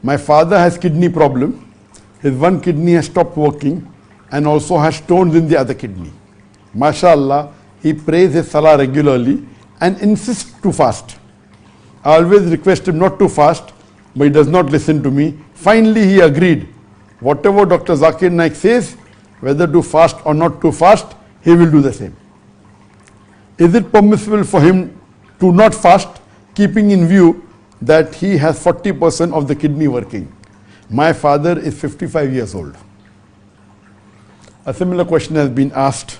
My father has kidney problem. His one kidney has stopped working and also has stones in the other kidney. MashaAllah, he prays his salah regularly and insists to fast. I always request him not to fast, but he does not listen to me. Finally, he agreed. Whatever Dr. Zakir Naik says, whether to fast or not to fast, he will do the same. Is it permissible for him to not fast, keeping in view that he has 40% of the kidney working? My father is 55 years old. A similar question has been asked.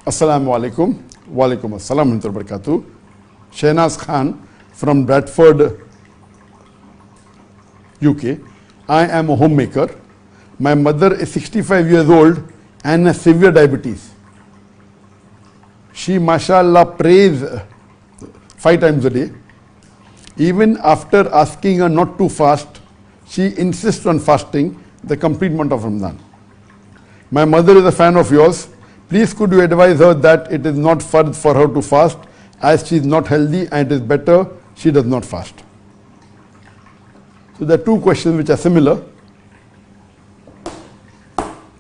Assalamu alaikum. Wa alaikum assalam wa rahmatullahi wa barakatuh. Shahnaz Khan from Bradford, UK. I am a homemaker. My mother is 65 years old and has severe diabetes. She, mashallah, prays 5 times a day. Even after asking her not to fast, she insists on fasting the complete month of Ramadan. My mother is a fan of yours. Please could you advise her that it is not fard for her to fast, as she is not healthy and it is better she does not fast. So there are 2 questions which are similar.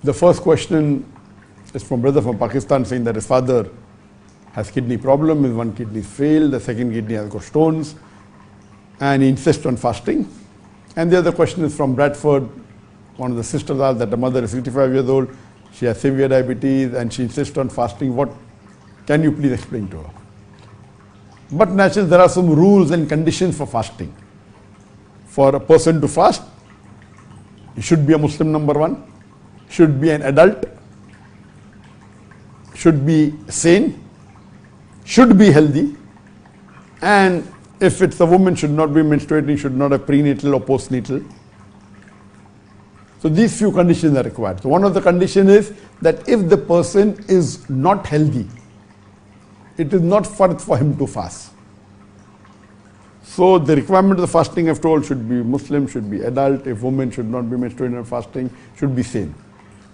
The first question is from brother from Pakistan saying that his father has kidney problem, his one kidney failed, the second kidney has got stones, and he insists on fasting. And the other question is from Bradford. One of the sisters asked that the mother is 65 years old, she has severe diabetes and she insists on fasting. What can you please explain to her? But naturally there are some rules and conditions for fasting. For a person to fast, he should be a Muslim, number 1, should be an adult, should be sane, should be healthy, and if it's a woman, should not be menstruating, should not have prenatal or postnatal. So these few conditions are required. So one of the conditions is that if the person is not healthy, it is not fard for him to fast. So the requirement of the fasting, I've told, should be Muslim, should be adult. If women should not be menstruating or fasting, should be sane.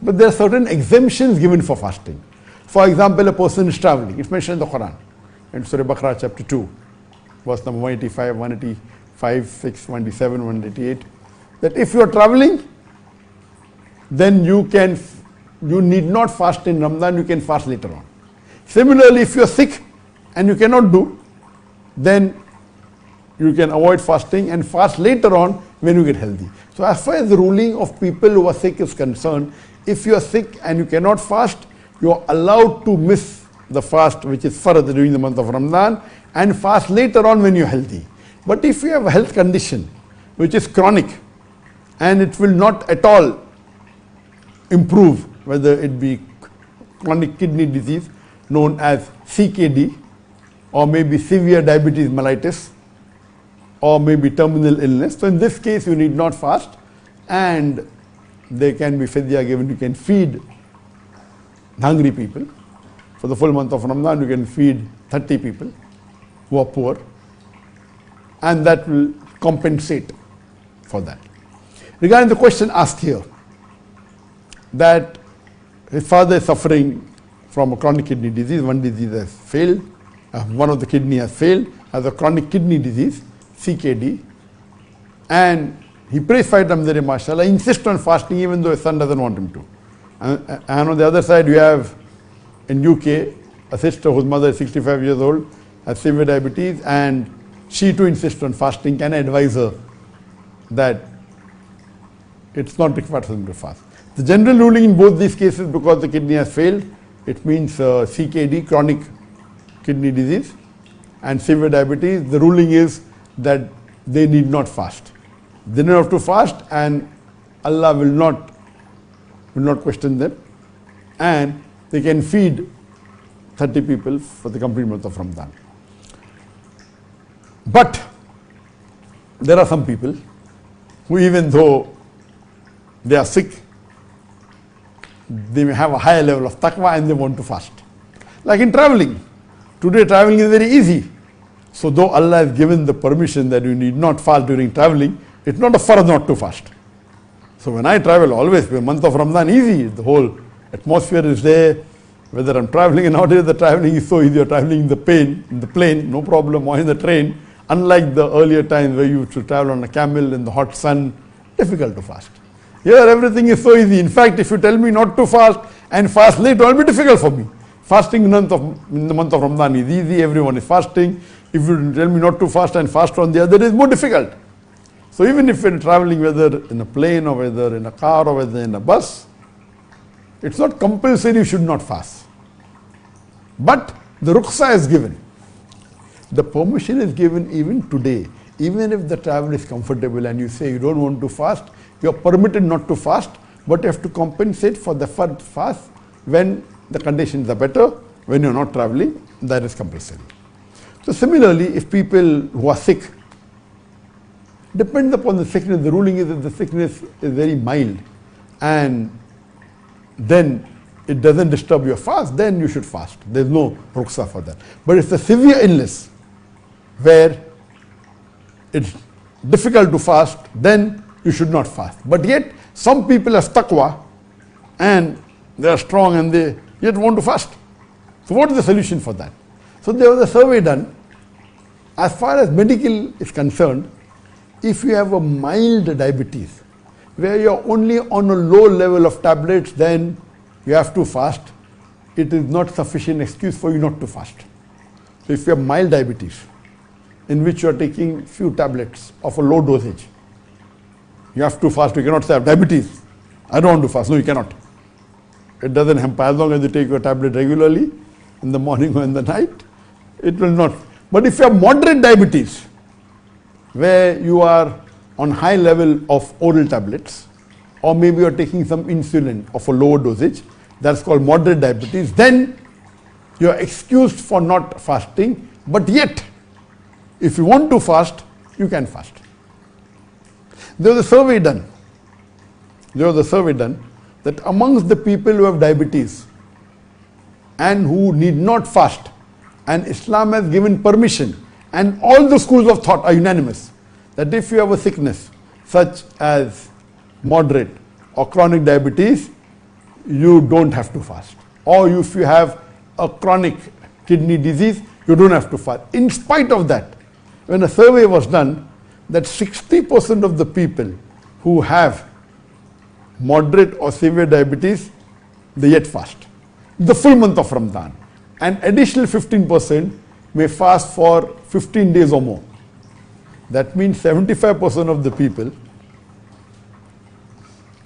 But there are certain exemptions given for fasting. For example, a person is traveling. It's mentioned in the Quran, in Surah Baqarah chapter 2, verse number 185, 185, 6, 187, 188, that if you are traveling, then you need not fast in Ramadan, you can fast later on. Similarly, if you are sick and you cannot do, then you can avoid fasting and fast later on when you get healthy. So as far as the ruling of people who are sick is concerned, if you are sick and you cannot fast, you are allowed to miss the fast which is fard during the month of Ramadan and fast later on when you are healthy. But if you have a health condition which is chronic and it will not at all improve, whether it be chronic kidney disease known as CKD, or maybe severe diabetes mellitus, or maybe terminal illness. So in this case you need not fast, and there can be fidya given. You can feed hungry people. For the full month of Ramadan you can feed 30 people who are poor, and that will compensate for that. Regarding the question asked here, that his father is suffering from a chronic kidney disease, one disease has failed, one of the kidney has failed, has a chronic kidney disease, CKD, and he prays 5 times a day, mashallah, insists on fasting even though his son doesn't want him to. And on the other side you have in UK a sister whose mother is 65 years old, has severe diabetes, and she too insists on fasting. Can I advise her that it's not required for him to fast? The general ruling in both these cases, because the kidney has failed, it means CKD, chronic kidney disease, and severe diabetes, the ruling is that they need not fast. They don't have to fast, and Allah will not question them, and they can feed 30 people for the complete month of Ramadan. But there are some people who, even though they are sick, they may have a higher level of taqwa and they want to fast. Like in traveling. Today traveling is very easy. So though Allah has given the permission that you need not fast during traveling, it's not a fard not to fast. So when I travel, always, the month of Ramadan easy, the whole atmosphere is there. Whether I'm traveling, and nowadays the traveling is so easy, you're traveling in the plane, no problem, or in the train, Unlike the earlier times where you used to travel on a camel in the hot sun, difficult to fast. Here everything is so easy. In fact, if you tell me not to fast and fast late, it will be difficult for me. Fasting in the month of Ramadan is easy, everyone is fasting. If you tell me not to fast and fast on the other, it is more difficult. So even if you're traveling, whether in a plane or whether in a car or whether in a bus, it's not compulsory you should not fast. But the rukhsa is given. The permission is given even today. Even if the travel is comfortable and you say you don't want to fast, you are permitted not to fast, but you have to compensate for the fast when the conditions are better. When you're not traveling, that is compulsory. So similarly, if people who are sick, depends upon the sickness. The ruling is that the sickness is very mild and then it doesn't disturb your fast, then you should fast. There's no rukhsa for that. But it's a severe illness where it's difficult to fast, then you should not fast. But yet, some people have taqwa and they are strong and they yet want to fast. So what is the solution for that? So there was a survey done. As far as medical is concerned, if you have a mild diabetes, where you're only on a low level of tablets, then you have to fast. It is not sufficient excuse for you not to fast. So if you have mild diabetes, in which you are taking few tablets of a low dosage, you have to fast. You cannot say I have diabetes, I don't want to fast. No, you cannot. It doesn't hamper. As long as you take your tablet regularly, in the morning or in the night, it will not. But if you have moderate diabetes, where you are on high level of oral tablets, or maybe you are taking some insulin of a lower dosage, that's called moderate diabetes, then you are excused for not fasting, but yet, if you want to fast, you can fast. There was a survey done. That amongst the people who have diabetes and who need not fast, and Islam has given permission, and all the schools of thought are unanimous, that if you have a sickness such as moderate or chronic diabetes, you don't have to fast. Or if you have a chronic kidney disease, you don't have to fast. In spite of that, when a survey was done, that 60% of the people who have moderate or severe diabetes, they yet fast the full month of Ramadan. And additional 15% may fast for 15 days or more. That means 75% of the people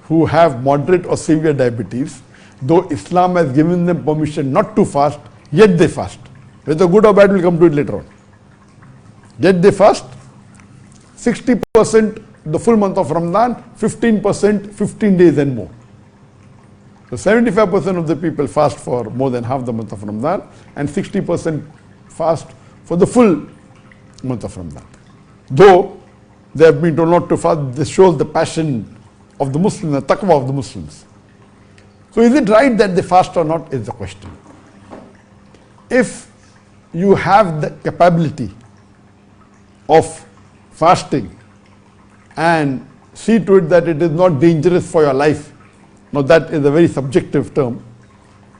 who have moderate or severe diabetes, though Islam has given them permission not to fast, yet they fast. Whether good or bad, we'll come to it later on. Yet they fast. 60% the full month of Ramadan, 15% 15 days and more. So 75% of the people fast for more than half the month of Ramadan, and 60% fast for the full month of Ramadan. Though they have been told not to fast, this shows the passion of the Muslims, the taqwa of the Muslims. So is it right that they fast or not is the question. If you have the capability of fasting and see to it that it is not dangerous for your life. Now that is a very subjective term.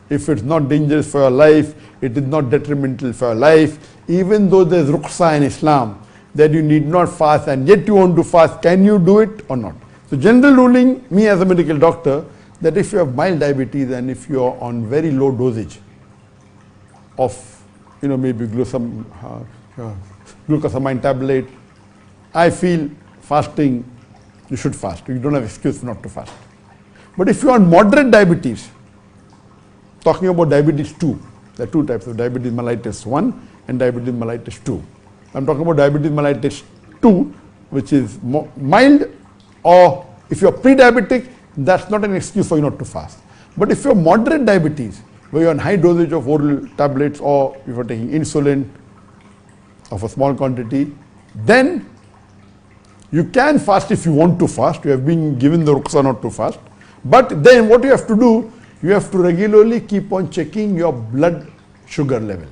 If it's not dangerous for your life, it is not detrimental for your life, even though there is rukhsa in Islam that you need not fast and yet you want to fast, can you do it or not? So general ruling, me as a medical doctor, that if you have mild diabetes and if you are on very low dosage of, maybe glucosamine tablet, I feel fasting, you should fast. You don't have excuse not to fast. But if you are on moderate diabetes, talking about diabetes 2, there are two types of diabetes mellitus 1 and diabetes mellitus 2. I'm talking about diabetes mellitus 2, which is mild, or if you are pre-diabetic, that's not an excuse for you not to fast. But if you have moderate diabetes, where you are on high dosage of oral tablets, or if you are taking insulin of a small quantity, then you can fast if you want to fast. You have been given the rukhsa not to fast. But then what you have to do, you have to regularly keep on checking your blood sugar level.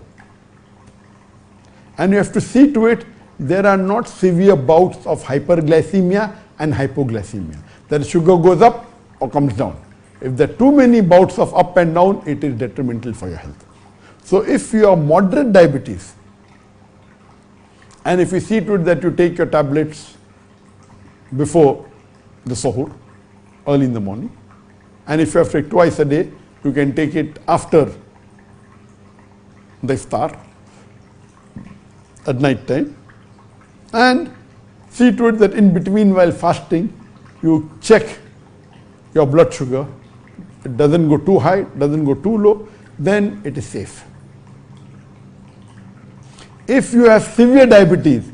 And you have to see to it there are not severe bouts of hyperglycemia and hypoglycemia. That sugar goes up or comes down. If there are too many bouts of up and down, it is detrimental for your health. So if you have moderate diabetes And if you see to it that you take your tablets before the suhoor, early in the morning, and if you have to take twice a day, you can take it after the iftar at night time, and see to it that in between while fasting you check your blood sugar. It doesn't go too high, doesn't go too low, then it is safe. If you have severe diabetes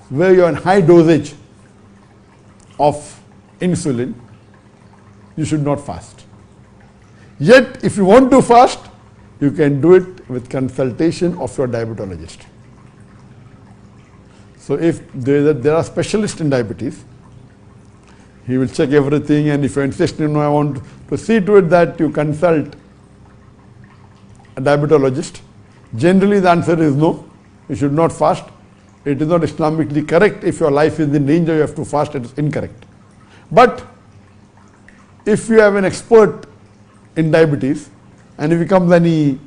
where you are on high dosage of insulin, you should not fast. Yet if you want to fast, you can do it with consultation of your diabetologist. So if there are specialists in diabetes, he will check everything, and if you insist, I want to see to it that you consult a diabetologist. Generally the answer is no, you should not fast. It is not Islamically correct. If your life is in danger, you have to fast, it is incorrect. But if you have an expert in diabetes, and if he comes and he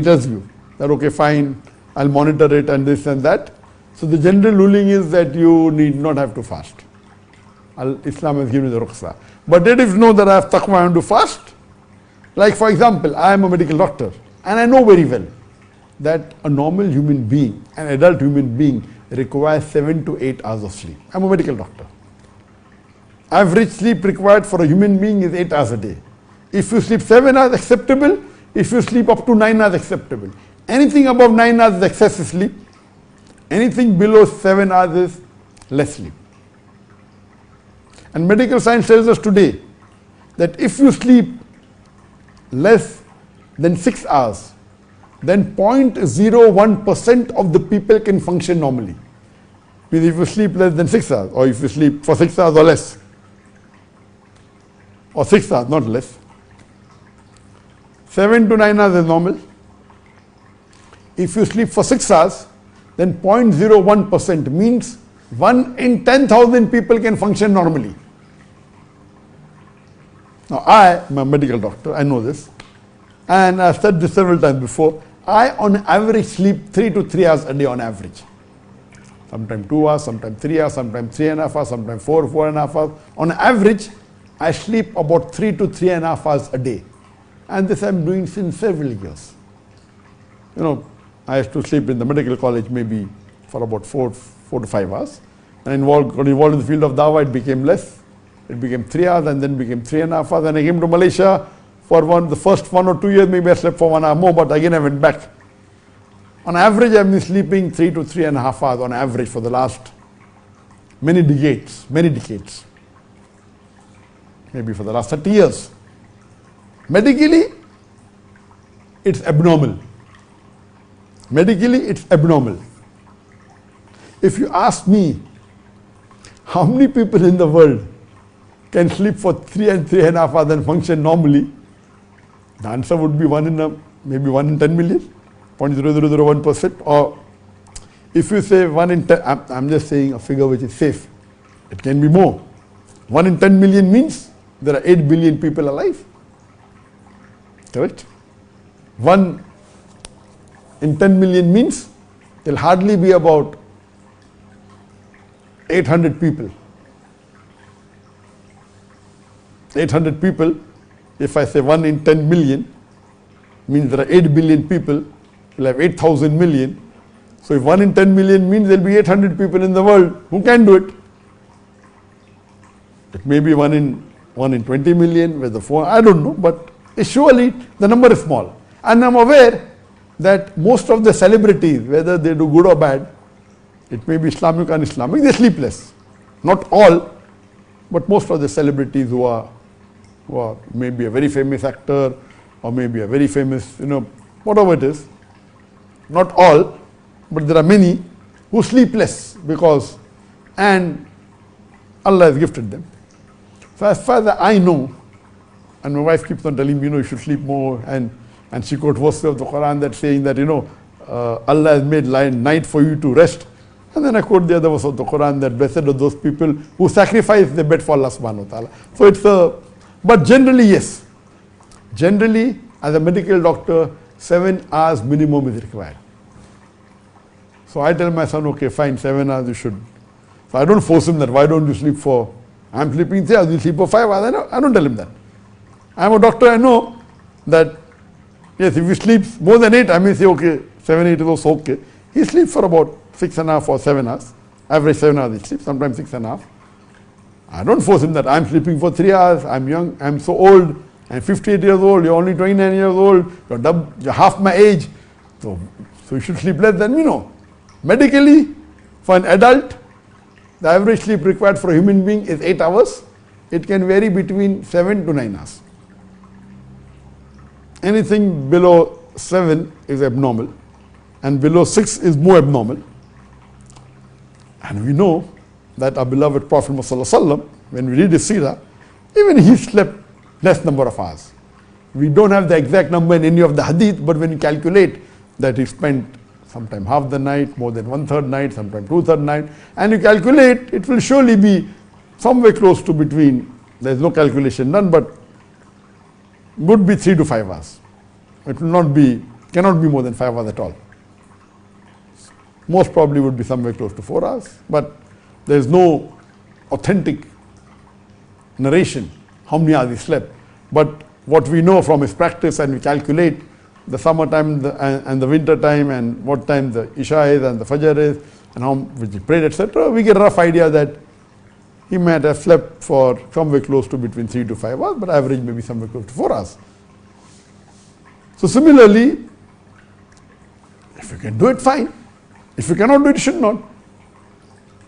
tells you that okay fine, I'll monitor it and this and that, so the general ruling is that you need not have to fast. Islam has given you the rukhsah. But it is know that I have taqwa and to fast. Like for example, I am a medical doctor and I know very well that a normal human being, an adult human being, requires 7 to 8 hours of sleep. I am a medical doctor. Average sleep required for a human being is 8 hours a day. If you sleep 7 hours, acceptable. If you sleep up to 9 hours, acceptable. Anything above 9 hours is excessive sleep. Anything below 7 hours is less sleep. And medical science tells us today that if you sleep less than 6 hours, then 0.01% of the people can function normally. Means if you sleep less than 6 hours, or if you sleep for 6 hours or less, or 6 hours, not less, 7 to 9 hours is normal. If you sleep for 6 hours, then 0.01% means 1 in 10,000 people can function normally. Now I am a medical doctor, I know this, and I've said this several times before. I on average sleep 3 to 3 hours a day on average. Sometimes 2 hours, sometimes 3 hours, sometimes 3.5 hours, sometimes 4.5 hours. On average, I sleep about 3 to 3.5 hours a day. And this I'm doing since several years. I used to sleep in the medical college maybe for about 4 to 5 hours. And got involved in the field of dawah, it became less. It became 3 hours and then became 3.5 hours. And I came to Malaysia for the first 1 or 2 years, maybe I slept for 1 hour more, but again I went back. On average, I've been sleeping 3 to 3.5 hours on average for the last many decades. Maybe for the last 30 years. Medically, it's abnormal. If you ask me, how many people in the world can sleep for 3 and 3.5 hours and function normally? The answer would be maybe 1 in 10 million, 0.0001%. Or if you say 1 in 10, I'm just saying a figure which is safe. It can be more. 1 in 10 million means there are 8 billion people alive. Correct? 1 in 10 million means there will hardly be about 800 people. 800 people, if I say 1 in 10 million, means there are 8 billion people, we'll have 8,000 million. So if 1 in 10 million means there will be 800 people in the world who can do it. It may be 1 in 20 million with the phone, I don't know, but surely the number is small. And I'm aware that most of the celebrities, whether they do good or bad, it may be Islamic or un-Islamic, they sleep less. Not all, but most of the celebrities who are maybe a very famous actor or maybe a very famous, whatever it is, not all, but there are many who sleep less and Allah has gifted them. So as far as I know, and my wife keeps on telling me, you should sleep more, and she quotes verses of the Quran that saying that, Allah has made night for you to rest. And then I quote the other verse of the Quran that blessed are those people who sacrifice their bed for Allah subhanahu wa ta'ala. So but generally, yes. Generally, as a medical doctor, 7 hours minimum is required. So I tell my son, okay, fine, 7 hours you should. So I don't force him that, why don't you sleep for, I'm sleeping 3 hours, you sleep for 5 hours. I don't tell him that. I'm a doctor, I know that, yes, if he sleeps more than 8, I may say, okay, 7, 8 is also okay. He sleeps for about 6.5 or 7 hours. Average 7 hours he sleeps, sometimes 6.5. I don't force him that I'm sleeping for 3 hours, I'm young, I'm so old, I'm 58 years old, you're only 29 years old, you're half my age. So you should sleep less than me, no. Medically, for an adult, the average sleep required for a human being is 8 hours. It can vary between 7 to 9 hours. Anything below 7 is abnormal, and below 6 is more abnormal. And we know that our beloved Prophet Muhammad, when we read his seerah, even he slept less number of hours. We don't have the exact number in any of the hadith, but when you calculate that he spent sometime half the night, more than 1/3 night, sometimes 2/3 night, and you calculate, it will surely be somewhere close to between, there's no calculation done, but would be 3 to 5 hours. It will not be, cannot be more than 5 hours at all. Most probably would be somewhere close to 4 hours, but there is no authentic narration how many hours he slept. But what we know from his practice, and we calculate the summertime and the winter time, and what time the Isha is and the Fajr is, and how much he prayed, etc., we get a rough idea that he might have slept for somewhere close to between 3 to 5 hours, but average maybe somewhere close to 4 hours. So similarly, if you can do it, fine. If you cannot do it, you should not.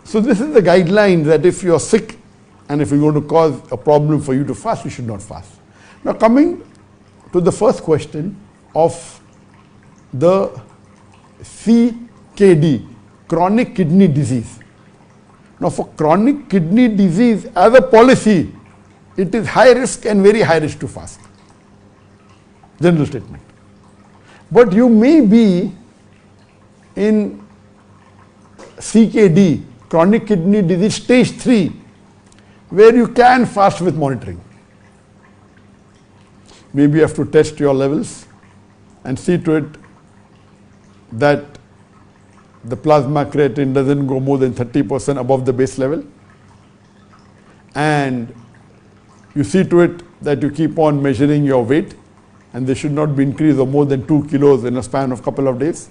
So this is the guideline that if you are sick and if you're going to cause a problem for you to fast, you should not fast. Now coming to the first question of the CKD, chronic kidney disease. Now for chronic kidney disease, as a policy, it is high risk and very high risk to fast. General statement. But you may be in CKD, chronic kidney disease stage 3, where you can fast with monitoring. Maybe you have to test your levels and see to it that the plasma creatinine doesn't go more than 30% above the base level, and you see to it that you keep on measuring your weight, and they should not be increased of more than 2 kilos in a span of couple of days.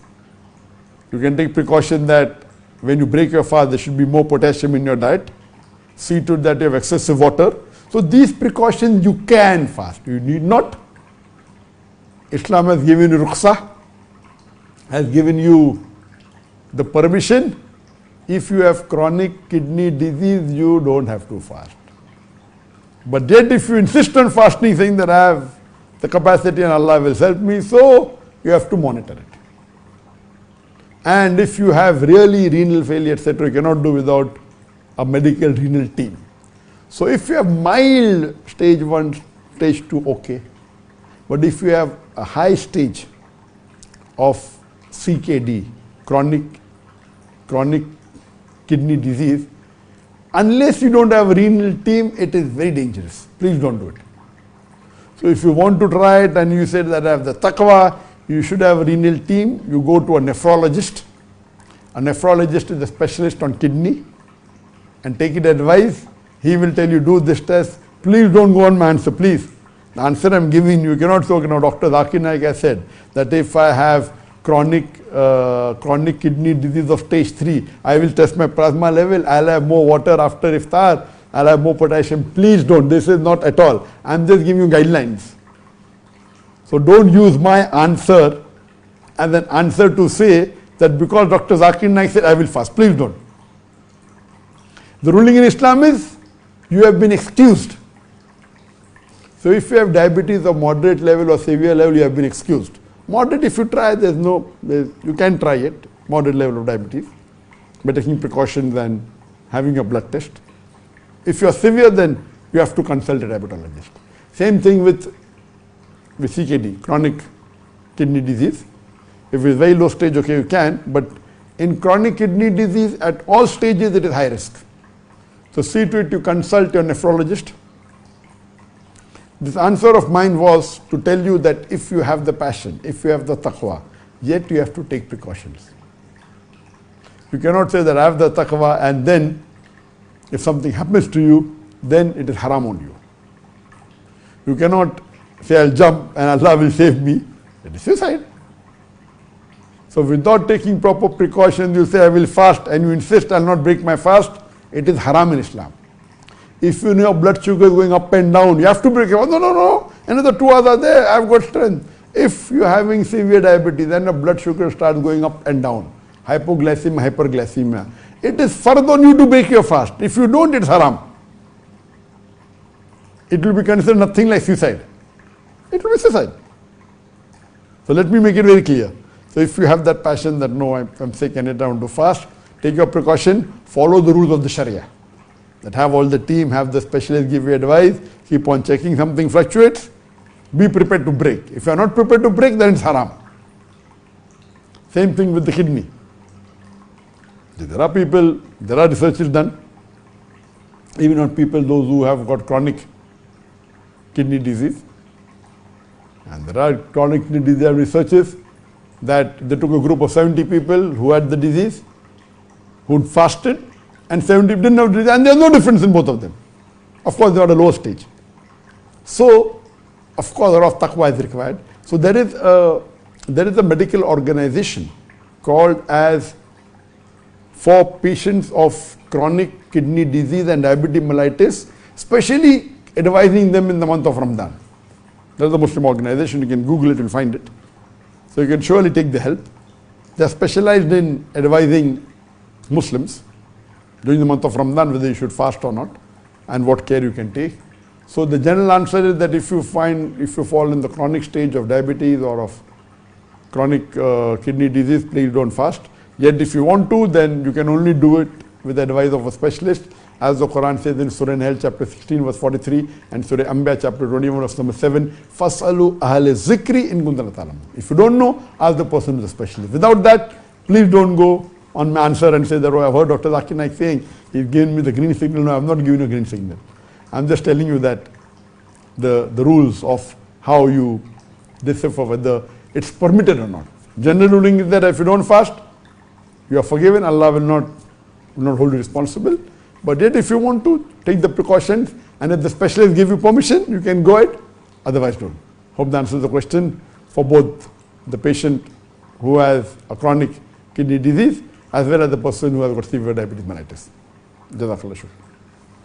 You can take precaution that when you break your fast, there should be more potassium in your diet. See to it that you have excessive water. So these precautions you can fast, you need not. Islam has given you rukhsah, has given you the permission. If you have chronic kidney disease, you don't have to fast. But yet if you insist on fasting, saying that I have the capacity and Allah will help me, so you have to monitor it. And if you have really renal failure, etc., you cannot do without a medical renal team. So if you have mild stage 1, stage 2, okay. But if you have a high stage of CKD, chronic kidney disease, unless you don't have a renal team, it is very dangerous. Please don't do it. So if you want to try it and you said that I have the taqwa, you should have a renal team, you go to a nephrologist. A nephrologist is a specialist on kidney, and take it advice. He will tell you, do this test. Please don't go on my answer, please. The answer I'm giving you cannot say, okay, now Dr. Zakir Naik has said that if I have chronic kidney disease of stage 3, I will test my plasma level, I'll have more water after iftar, I'll have more potassium. Please don't. This is not at all. I'm just giving you guidelines. So don't use my answer as an answer to say that because Dr. Zakir Naik said I will fast. Please don't. The ruling in Islam is you have been excused. So if you have diabetes of moderate level or severe level, you have been excused. Moderate, if you try, you can try it, moderate level of diabetes, by taking precautions and having a blood test. If you are severe, then you have to consult a diabetologist. Same thing with CKD, chronic kidney disease. If it is very low stage, okay, you can, but in chronic kidney disease, at all stages, it is high risk. So see to it, you consult your nephrologist. This answer of mine was to tell you that if you have the passion, if you have the taqwa, yet you have to take precautions. You cannot say that I have the taqwa and then if something happens to you, then it is haram on you. You cannot say I'll jump and Allah will save me. It is suicide. So without taking proper precautions, you say I will fast and you insist I'll not break my fast, it is haram in Islam. If you know your blood sugar is going up and down, you have to break it. Oh, no. Another 2 hours are there, I've got strength. If you're having severe diabetes, then your blood sugar starts going up and down. Hypoglycemia, hyperglycemia. It is fard on you to break your fast. If you don't, it's haram. It will be considered nothing like suicide. It will be suicide. So let me make it very clear. So if you have that passion that no, I'm sick and I want to fast, take your precaution, follow the rules of the Sharia. That have all the team, have the specialist give you advice, keep on checking, something fluctuates, be prepared to break. If you are not prepared to break, then it's haram. Same thing with the kidney. There are people, there are researches done, even on people, those who have got chronic kidney disease. And there are chronic kidney disease researches that they took a group of 70 people who had the disease, who fasted, and 70 didn't have disease, and there's no difference in both of them. Of course, they are at a lower stage. So, of course, a lot of taqwa is required. So there is a medical organization called as for patients of chronic kidney disease and diabetes mellitus, especially advising them in the month of Ramadan. There's a Muslim organization, you can Google it, you'll find it. So you can surely take the help. They are specialized in advising Muslims during the month of Ramadan whether you should fast or not and what care you can take. So the general answer is that if you fall in the chronic stage of diabetes or of chronic kidney disease, please don't fast. Yet if you want to, then you can only do it with the advice of a specialist, as the Quran says in Surah Nahl chapter 16 verse 43 and Surah Anbiya chapter 21 verse number 7, Fasalu ahle zikri in kuntum la ta'lamun. If you don't know, ask the person who is a specialist. Without that, please don't go on my answer and say that, oh, I've heard Dr. Zakir Naik saying, he's given me the green signal. No, I'm not giving you a green signal. I'm just telling you that the rules of how you decipher whether it's permitted or not. General ruling is that if you don't fast, you are forgiven. Allah will not hold you responsible. But yet if you want to, take the precautions, and if the specialist give you permission, you can go ahead. Otherwise don't. Hope that answers the question for both the patient who has a chronic kidney disease as well as the person who has got severe diabetes mellitus. Jazakallah shukr.